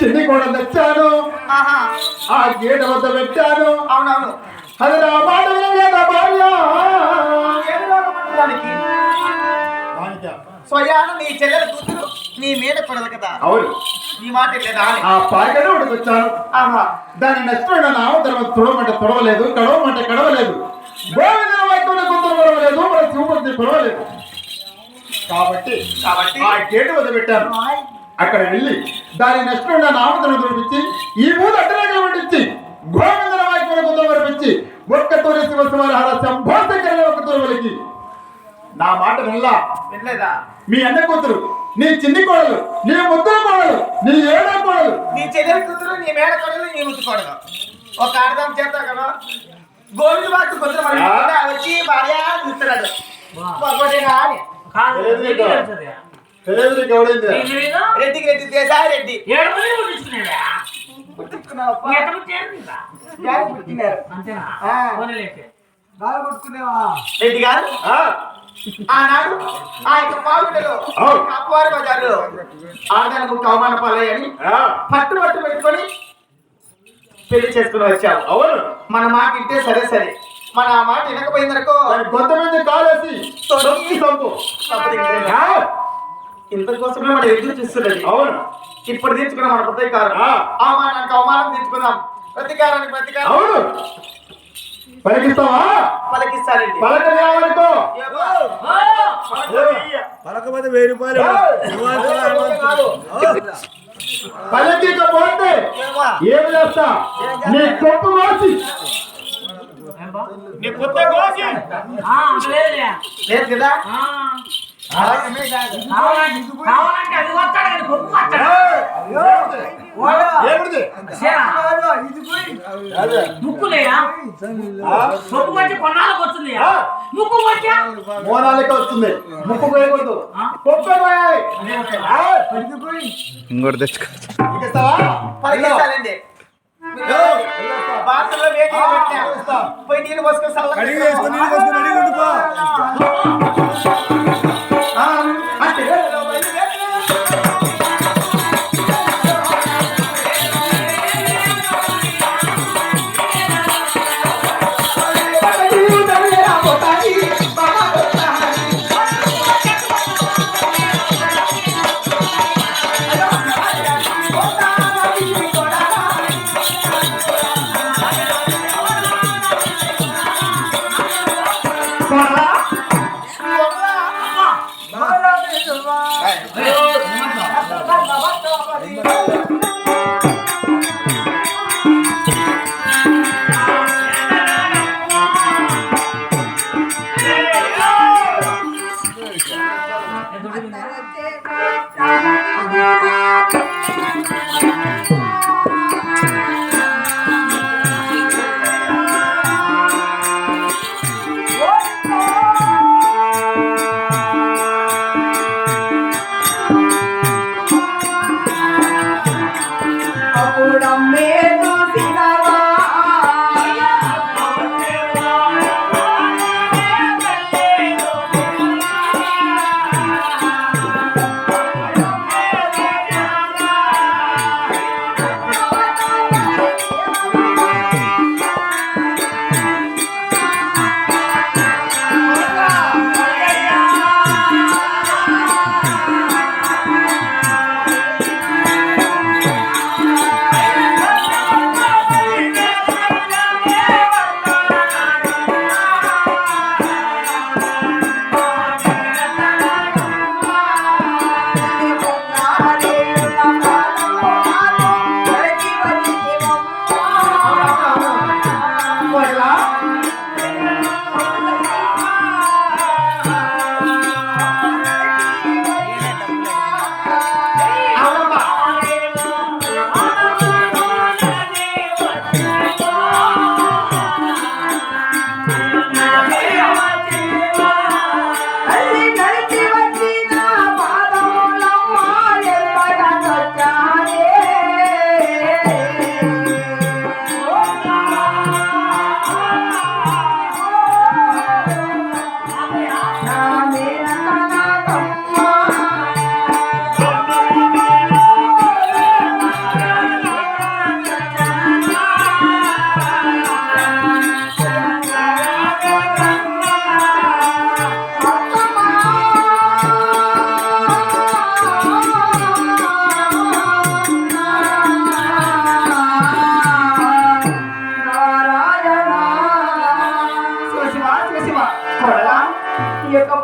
చిన్ని కూడా తెచ్చాను. ఆ గేట వద్ద పెట్టాను. అవునవును. అది నా మాట వినలేదా భార్య? స్వయాన నీ చెల్లెల కూతురు నీ మీద పడదు కదా. అవును. నీ మాట లేదా? ఆ పారిగడ ఉడికొచ్చాను. దాని నష్టమైన నామధర్మ తుడమంటే తుడవలేదు, కడవమంటే కడవలేదు, గోవింద వైకుంఠ గుంతలు పడవలేదు, మన శివమూర్తి పడవలేదు. కాబట్టి ఆ గేటు వద్ద పెట్టాను. అక్కడ వెళ్ళి దాని నష్టమైన నామధర్మ తుడిపించి ఈ మూడు అడ్డరేఖలు పట్టించి గోవింద వైకుంఠ గుంతలు పడిపించి ఒక్క తోరి శివసుమారహర సంభోషకరణ ఒక్క తోరవలికి నా మాట వినలేదా? మీ అన్న కూతురు, నీ చిన్ని కోడలు, నీ ముద్దుల కోడలు, నీ ఏడో కోడలు, నీ చెల్లెల కూతురు, నీ మేడ కోడలు, నీ ముద్దు కోడలు ఒక అర్థం చేస్తా కదా. గోవింద బాటు కూతురు వచ్చి భార్య చూస్తున్నాడు. రెడ్డికి రెడ్డి దేశాయి రెడ్డి రెడ్డి గారు ఆనాడు ఆ యొక్క పావుటలో అప్పవారి బజార్లో ఆడదానికి అవమాన పాలయ్యని పట్టు పెట్టుకొని పెళ్లి చేసుకుని వచ్చావు. అవును. మన మాట ఇంటే సరే సరే, మన ఆ మాట వినకపోయిందనుకో కొంతమంది కాలేసి ఇంతకోసమే మనం ఎదురు చూస్తున్నది. అవును. ఇప్పుడు తీర్చుకున్నాం మన ప్రతీకారం. అవమానానికి అవమానం తీర్చుకున్నాం, ప్రతీకారానికి ప్రతీకారం. అవును. పలికిస్తావా? పలికిస్తానండి. పలకలేవనుకో పలకపోతే 1000 రూపాయలు. పలికికపోతే ఏమి చేస్తా? నీ కొప్పు కోసి నీ కొత్త కోసి లేదు కదా. కావాలంటే అది వస్తాడు కానీ గొప్ప ముక్కులేయా ముక్కు మంచి కొన్నాళ్ళకి వస్తుంది. ముక్కు మంచి మోనాలకి వస్తుంది. ముక్కు పోయకూడదు, కొప్పే పోయాలి. ఇంకోటి తెచ్చుకో. పలికిస్తానండి. బాత్రూంలో వేడి పెట్టా పోయి నీళ్ళు పోసుకొని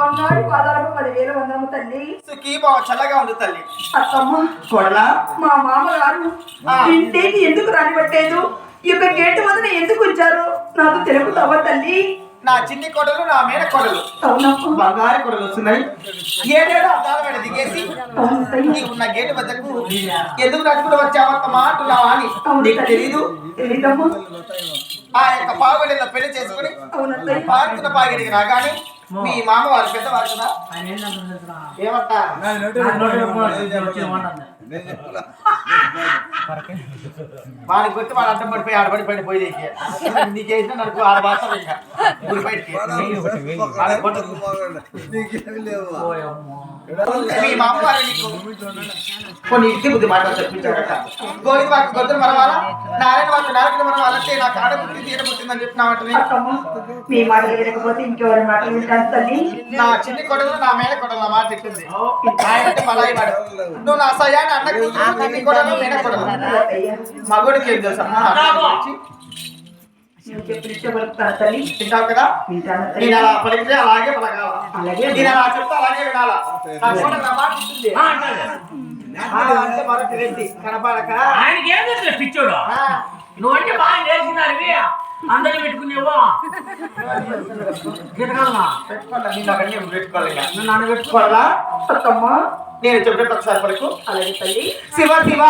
బంగారు పాదాలకు 10,000 వందనము తల్లి. సుఖీ బావ చల్లగా ఉంది తల్లి. అత్తమ్మ కొడలా మా మామగారు ఇంటికి ఎందుకు రానివ్వట్లేదు? ఈ యొక్క గేటు వదిన ఎందుకు ఉంచారు నాకు తెలుపుతావా తల్లి? నా చిన్ని కొడలు నా మేడ కొడలు అవునమ్మా. బంగారు కొడలు వస్తున్నాయి. ఏడేడు అద్దాల మీద దిగేసి అవును తల్లి. నీకు నా గేటు వద్దకు ఎందుకు నడుచుకుంటూ వచ్చావమ్మా అంటున్నావా అని నీకు తెలీదు? తెలీదమ్మా. ఆ యొక్క పావుగడిలో పెళ్లి చేసుకుని అవునత్తయ్య. పాడుతున్న పాగిడికి రాగానే మీ మామ వారు పెద్దవారు కదా ఆయన ఏంటంటే తెలుసురా? ఏమంటా నా నోటి వచ్చి ఏమంటుంది? వాడికి కొట్టి వాడు అడ్డం పడిపోయి ఆడబడి పడిపోయి నీకు వేసిన నడుపు ఆడ బాస్తాం ఇంకా ఊరి బయటికి ఆడ కొట్టు. ఓయమ్మో. మీ మామ వారు నీకు కొన్ని ఇంటి బుద్ధి మాటలు చెప్పించాడట. గోవింద వారికి గొద్దులు మరవాలా, నారాయణ వారికి నారకుడు మరవాలంటే నాకు ఆడ పుట్టింది తీర పుట్టిందని చెప్పినామంటే అత్తమ్మ మీ మాటలు వినకపోతే ఇంకెవరి మాటలు వింటాను తల్లి. నా చిన్ని కొడలు నా మేడ కొడలు నా మాట చెప్పింది. ఆయన మలాయి వాడు నువ్వు నా సయాన్ని అన్నకు చిన్ని కొడలు మేడ కొడలు మగోడికి ఏం తెలుసా? నువ్వు చెప్పిన ఇష్టం పలుకుతాను తల్లి. తింటావు కదా? వింటాను తల్లి. నేను అలా పలికితే అలాగే పలకాల, అలాగే నేను అలా చెప్తే అలాగే వినాలా. నా కోడలు నా మాట ఇస్తుంది. ఆ, అంటాడు. అంటే మరొక వ్యక్తి కనపడక ఆయనకి ఏం తెలుసు పిచ్చోడు? ఆ, నువ్వంటే బాగా నేర్చుకున్నారువి అందరిని పెట్టుకునేవో గిటగలనా పెట్టుకోండి, నీ మగన్ని పెట్టుకోవాలి ఇక. నన్ను నాన్న పెట్టుకో. కొడలా అత్తమ్మ నేను చెప్పేట ఒకసారి పలుకు. అలాగే తల్లి. శివ శివ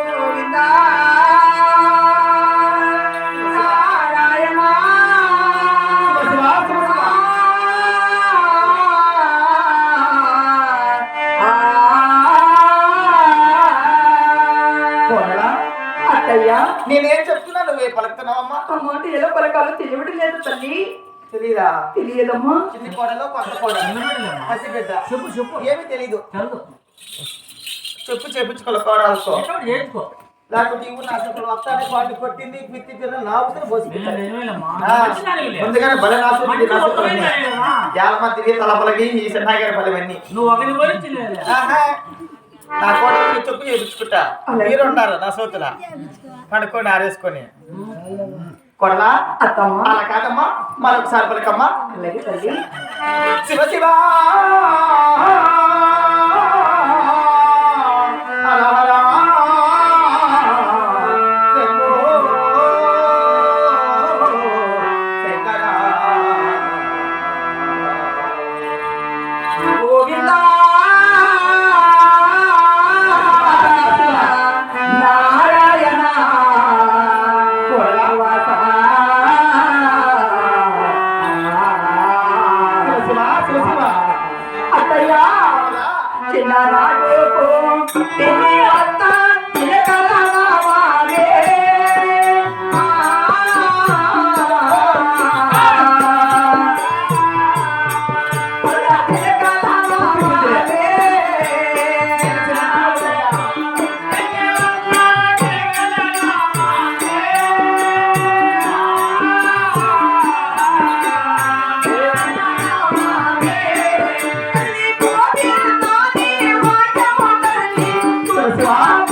గోవిందా నారాయణ కొడలా అత్తయ్య నేనేం చెప్తున్నా నువ్వే పలుకుతున్నావమ్మా? ఆ మాట ఎలా పలకాలో తెలియడం లేదు తల్లి. తెలీదా? తెలియదమ్మా. చిన్ని కోడలో కొత్త కోడలు నిలబడలేమ్మా. పసిబిడ్డ చెప్పు చెప్పు ఏమీ తెలీదు. చదువు చెప్పు చేపించుకోవాలి కోడలతో. ఎక్కడ చేసుకో. లేకపోతే ఇవ్వు నా చెప్పలు వస్తానే పాటు కొట్టింది పిత్తి తిన్న నా ఉసిరి పోసి ముందుగానే భలే నాశనం చాలా తిరిగి తలపలకి ఈ చెన్నాగారి పల్లెవన్నీ నువ్వు ఒకరి గురించి లేదు. నా కోడలు చెప్పు చేపించుకుంటా. మీరు ఉన్నారు నా సోతుల పడుకొని ఆరేసుకొని. కొడలా అత్తమ్మ అలా కాదమ్మా, మరొకసారి పలకమ్మా. అలాగే తల్లి. శివ శివ హర హర శంభో శంకర. గోవిందా నారాయణ కొడలవాస శివ శివ శివ అత్తయ్య చిన్ననాడు తిని అత్త తిలకలవారే స్వామి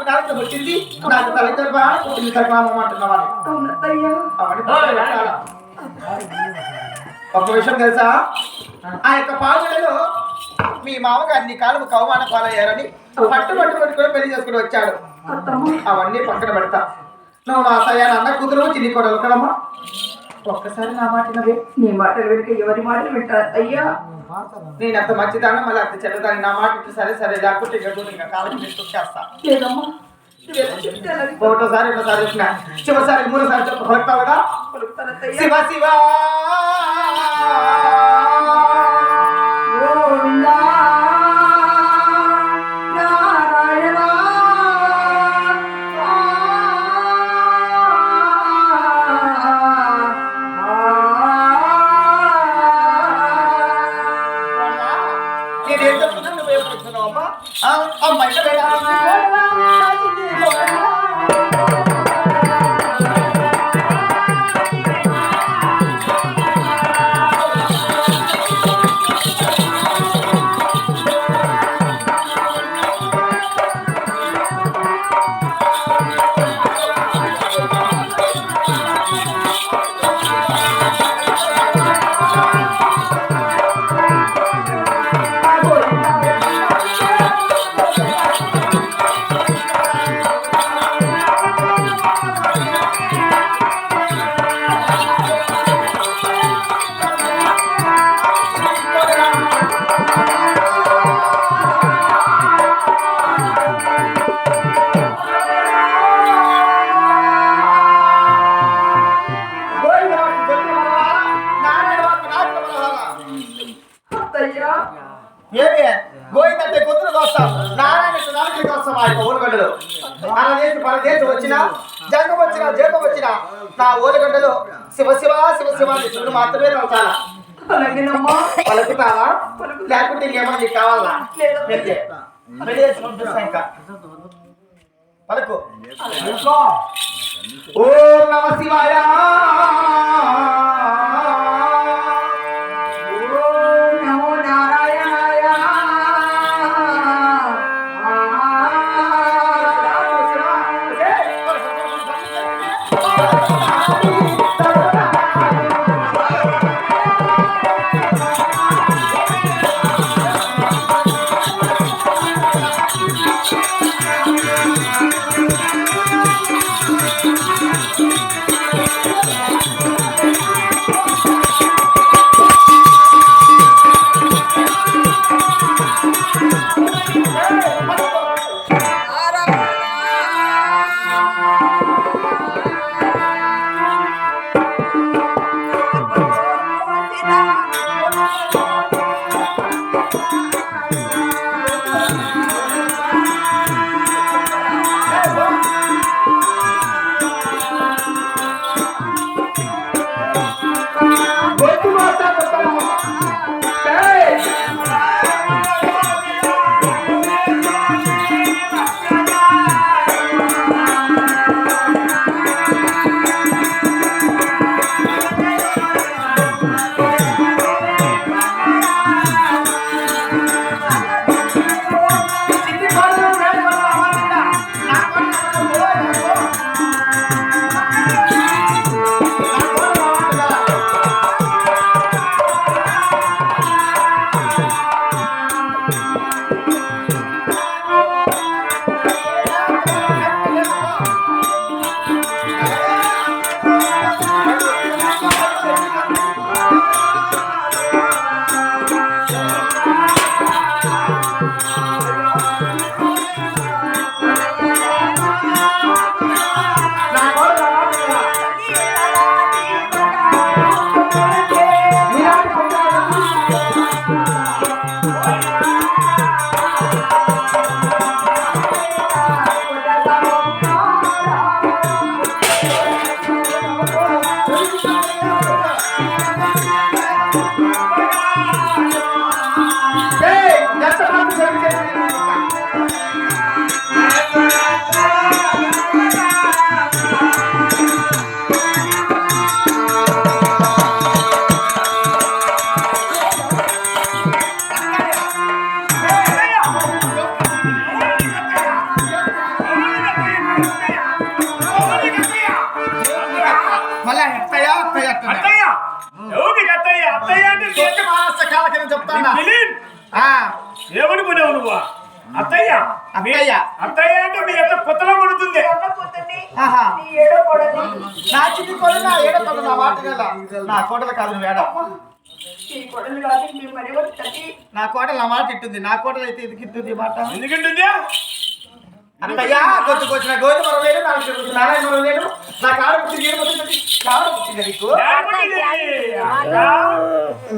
నాలుగు వచ్చింది నాకు తల్లిదండ్రులు పుట్టింది సగ్రామం అంటున్నావని అవునయ్యా. అవన్నీ పక్కన పెట్టాలా? ఒక విషయం తెలుసా, ఆ యొక్క పావులలో మీ మామగారిని కాలువ కౌమాన పాలయ్యారని పట్టుకొని పెళ్లి చేసుకుని వచ్చాడు. అత్తమ్మ అవన్నీ పక్కన పెడతా. నువ్వు నా సయాన్ని అన్న కూతురు చిన్ని కొడలు కదమ్మా. ఒక్కసారి నా మాట వినవే. నీ మాటలు వెనుక ఎవరి మాటలు వింటారు అయ్యా? నేను అంత మంచిదాన్ని మళ్ళీ అంత చెడ్డదాన్ని. నా మాట వింటే సరే సరే లేకపోతే ఇంకా కాలం తీసుకొచ్చేస్తా. లేదమ్మా నువ్వెలా చెప్తే అలాగే ఒకటోసారి రెండోసారి చెప్పిన చివరిసారి మూడోసారి చెప్ప పలుకుతావుగా. పలుకుతానత్తయ్యా. శివ శివ గోవిందా నారాయణ నేనేం చెప్తున్నా నువ్వేం చెప్తున్నావు అమ్మా? అమ్మాయి అత్తయ్యా ఏమి గోయిందంటే గుర్తులు వస్తాం, నారాయణ నాలుగు వస్తాం. ఆ యొక్క ఊరుగడ్డలు పరదేశం వచ్చినా జంగం వచ్చినా జంగం వచ్చినా నా ఊరుగడ్డలు శివ శివ శివ శివ అని శివుడు మాత్రమే చాలా అలాగేనమ్మా. పలుకుతావా? లేకుంటే ఇంకేమో నీకు కావాలా? లేదా. ఇంకా పలుకు. ఓం నమ శివాయ. ఓం నమో నారాయణాయ. అత్తయ్య అంటే మీ ఎంత కొత్తలో పడుతుంది. రెండో కూతుర్ని, ఆహా. నీ ఏడో కోడల్ని. నా చిన్ని కోడలు నా ఏడో కోడలు నా మాట వినాలా? నా కోడలు కాదు నువ్వు ఏడా. ఈ కోడలు కాదు మీ మరెవరు తల్లి? నా కోడలు నా మాట ఇట్టుంది. నా కోడలు అయితే ఎందుకు ఇట్టుంది ఈ మాట? ఎందుకంటుంది? అత్తయ్యా కొంచెం కొంచెం గోధుమ మరో లేడు, నాకు కొంచెం నారాయణ మరో లేడు. నాకు ఆడపుట్టి నీరు పుట్టింది. ఆవిడ పుట్టింది నీకు. ఏడుపుట్టింది?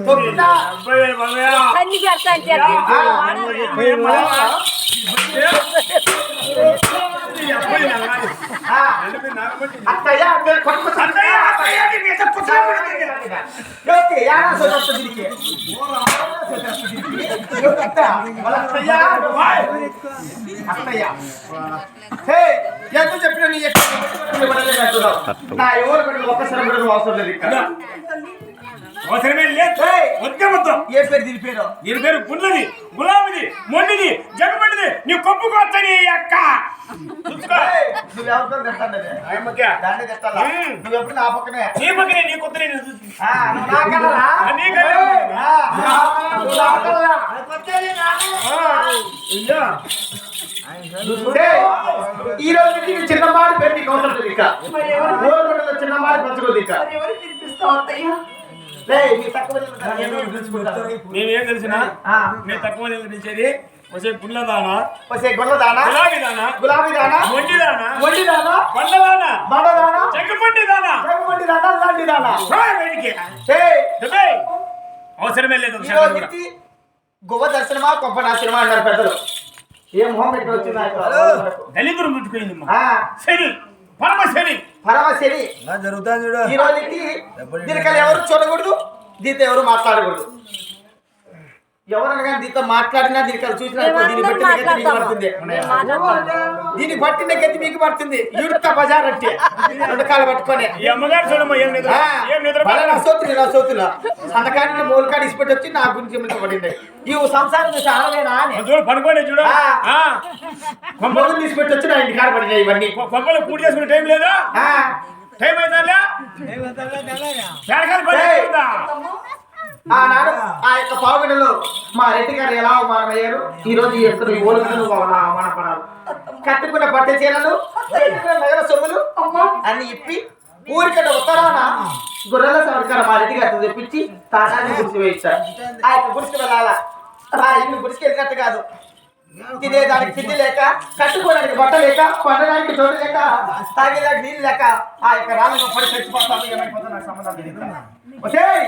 తొక్కిందా? అబ్బాయి బాబయ్య. అన్ని చేస్తాను ఈ అబ్బాయి నల్లాలి. ఆ. ఎందుకు నానబట్టి? అత్తయ్య మీరు కొట్టుకొచ్చి అత్తయ్య, అత్తయ్య అంటే మీ ఎంత కొత్తలో పడుతుంది. ఓకే, యాడా సోదరుడు దీనికి. అత్తయ్య, వాళ్ళ అత్తయ్య. అత్తయ్య. హే, ఎంత చెప్పినా నీ ఎక్కడ పడలేదు అంటున్నావు. నా ఎవరు బిడ్డలు ఒక్కసారి కూడా నువ్వు అవసరం లేదు ఇక్కడ. అవసరమే లేదు. ఏయ్. వద్దే వద్దాం. ఏ పేరు దీని పేరు? దీని పేరు పుల్లది, గులాబీది, మొండిది, జగమండిది. నీ కొప్పుకొచ్చని అక్క. చూసుకో. ఏయ్, నువ్వు ఎవరితో తెస్తానది? ఆయమ్మకే. దాన్ని తెస్తాలా? నువ్వు ఎప్పుడు నా పక్కనే. నీ పక్కనే నీ కొత్తనే నేను చూసి. ఆ, నువ్వు నా కలరా? నీ కలరా? ఆ, నువ్వు నా కలరా? ఇయ్యా. ఏయ్, ఈ రోజు నుంచి నీ చిన్నమ్మాడి పేరు నీకు అవసరం లేదు ఇక. ఊరుగొండలో చిన్నమ్మాడి పంచుకోదు ఇక. మరెవరు తినిపిస్తావు అత్తయ్య? ఏయ్, నీ తక్కువ నేను పిలుచుకుంటాను. మేమేం తెలిసినా ఆ. నేను తక్కువ నిలిచేది వచ్చే పుల్లదానా, వచ్చే గొల్లదానా, గులాబీ దానా, గులాబీ దానా, మొండి దానా, మొండి దానా, బండదానా, బండదానా, జగ్గపండి దానా. జగమండి దానా, లాంటి దానా. బయటికి ఏయ్, దుబాయ్. అవసరమే లేదు ఈ రోజు నుంచి గొప్ప దర్శనమా గొప్ప నాశనమా అన్నారు పెద్దలు. ఏ మొహం పెట్టి వచ్చింది దళితులు ముట్టుకుపోయింది ఆ, శని, పరమ శని. పరమశని. జరుగుతాను చూడు. ఈ రోజు నుంచి దీనికల్ ఎవరు చూడకూడదు, దీంతో ఎవరు మాట్లాడకూడదు. ఎవరన్నా కానీ దీంతో మాట్లాడినా దీనికల్ చూసినా దీన్ని బట్టి గతి మీకు పడుతుంది. దీన్ని పట్టిన గతి మీకు పడుతుంది. యూడుక బజార్ అంటే రెండు కాళ్ళు పట్టుకొని ఈ అమ్మగారు చూడమ్మా ఏం నిద్ర, ఏం నిద్ర. నా సోతులు సన్నకాడిని మూలకాడి ఇసిపెట్టి వచ్చి నా గురించి పడింది. ఈ సంసారం చూసి ఆడలేనా అని చూడు పడుకోండి చూడు. ఆ. మొగ్గులు తీసిపెట్టి వచ్చి నా ఇంటి కాడ పడినాయి ఇవన్నీ. కొంపలు పూర్తి చేసుకునే టైం లేదా? ఆ. టైం అవుతుందా? ఆనాడు ఆ యొక్క పావుగడలో మా రెడ్డి గారు ఎలా అవమానమయ్యారు, ఈ రోజు ఎక్కడ ఓలుగడలు అవమానపడాలి. కట్టుకున్న పట్ట చీరలు, పెట్టుకున్న నగర సొమ్ములు అన్ని ఇప్పి ఊరికడ ఉత్తరాన గొర్రెల సవర్కర మా రెడ్డి గారితో తెప్పించి తాటాన్ని గుడిసి వేయించారు. ఆ యొక్క గుడికి వెళ్ళాలా, ఆ ఇల్లు గుడికి వెళ్ళినట్టు కాదు. తినేదానికి తిండి లేక, కట్టుకోవడానికి బట్ట లేక, పండడానికి చోటు లేక, తాగేదానికి నీళ్ళు లేక ఆ యొక్క రాళ్ళలో పడి చచ్చిపోతాను. ఏమైపోతుందో నాకు సంబంధం లేదు. వచ్చేయ్.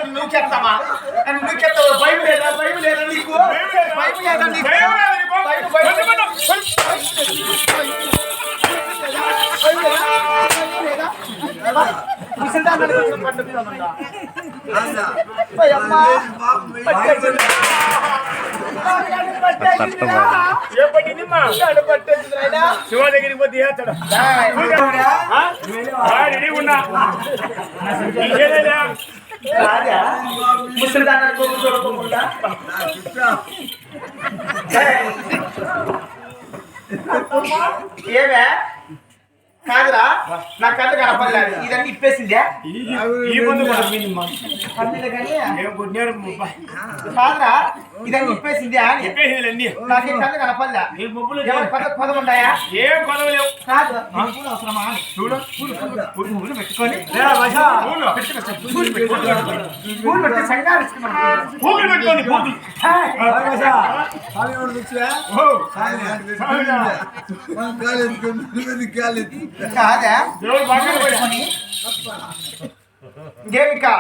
నువ్వు చెప్తావా నువ్వు చెప్తావు భయం లేదా నీకు భయం లేదా నీకు భయం కాదు నీకు. భయం ఏం పట్టిందిమ్మా? శివ దగ్గరికి పోతే చేస్తాడు. రెడీ ఉన్నా ఇంకేదేలే. ముసలిదాన్ని చూడకుండా ఏమే కాదురా నా కళ్ళు కనపడలేదు ఇదన్నీ ఇప్పేసిందే ఈ ముందు పడుతుందమ్మా. కన్నీళ్ళు కానీ ఏం కొట్టినారు ముప్పై. కాదురా ఇదన్నీ ఇప్పేసిందే అని చెప్పేసింది అన్ని. నాకేం కళ్ళు కనపడలే ఈ ముప్పులు ఎవరి పదం ఉన్నాయా ఏం కొనవలేవు. కాదు పూలు అవసరమా అని చూడు పూలు పెట్టుకొని పూలు పెట్టి సంగారిస్తున్నాం పూలు పెట్టుకోండి పూలు. కాదా దేవుడు బాగా ఇంకేమికా